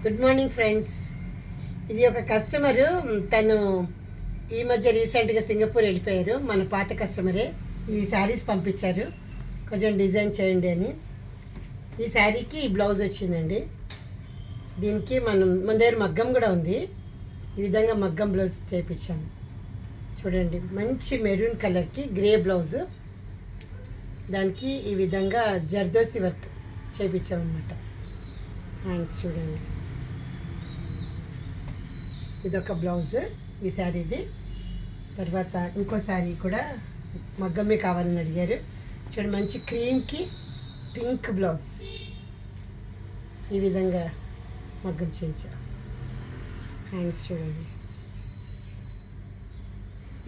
Good morning friends. ఇది ఒక customer, తను ఈ మధ్య రీసెంట్గా సింగపూర్ వెళ్ళిపోయారు. మన పాత కస్టమరే ఈ శారీస్ పంపించారు, కొంచెం డిజైన్ చేయండి అని. ఈ శారీకి ఈ బ్లౌజ్ వచ్చిందండి. దీనికి మన దగ్గర మగ్గం కూడా ఉంది. ఈ విధంగా మగ్గం బ్లౌజ్ చేయించాము. చూడండి, మంచి మెరూన్ కలర్కి గ్రే బ్లౌజ్, దానికి ఈ విధంగా జర్దోసి వర్క్ చేయించామన్నమాట. హ్యాండ్స్ చూడండి, ఇదొక బ్లౌజ్ ఈ శారీది. తర్వాత ఇంకో శారీ కూడా మగ్గమే కావాలని అడిగారు. చూడండి, మంచి క్రీమ్కి పింక్ బ్లౌజ్, ఈ విధంగా మగ్గం చేయించా. హ్యాండ్స్ చూడండి,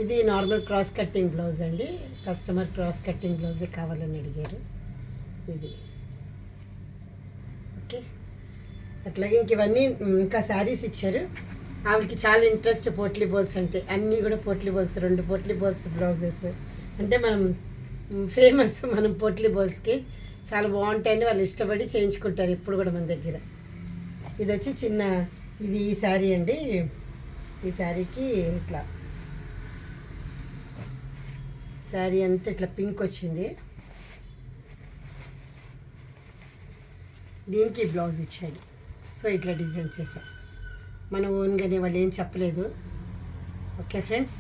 ఇది నార్మల్ క్రాస్ కట్టింగ్ బ్లౌజ్ అండి. కస్టమర్ క్రాస్ కట్టింగ్ బ్లౌజే కావాలని అడిగారు. ఇది ఓకే. అట్లాగే ఇవన్నీ ఇంకా శారీస్ ఇచ్చారు. ఆవిడకి చాలా ఇంట్రెస్ట్ పోట్లీ బోల్స్ అంటే. అన్నీ కూడా పోట్లీ బోల్స్, 2 పోట్లీ బోల్స్ బ్లౌజెస్ అంటే మనం ఫేమస్. మనం పోట్లీ బోల్స్కి చాలా బాగుంటాయని వాళ్ళు ఇష్టపడి చేయించుకుంటారు ఇప్పుడు కూడా మన దగ్గర. ఇది వచ్చి ఇది ఈ శారీ అండి. ఈ శారీకి ఇట్లా శారీ అంతా ఇట్లా పింక్ వచ్చింది. దీనికి బ్లౌజ్ ఇచ్చాడు. సో ఇట్లా డిజైన్ చేశాం మన ఓన్గానే, వాళ్ళు ఏం చెప్పలేదు. ఓకే ఫ్రెండ్స్,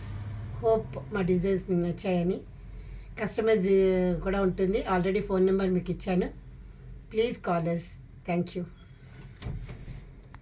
హోప్ మా డిజైన్స్ మీకు నచ్చాయని. కస్టమైజ్ కూడా ఉంటుంది. ఆల్రెడీ ఫోన్ నెంబర్ మీకు ఇచ్చాను. Please call us. Thank you.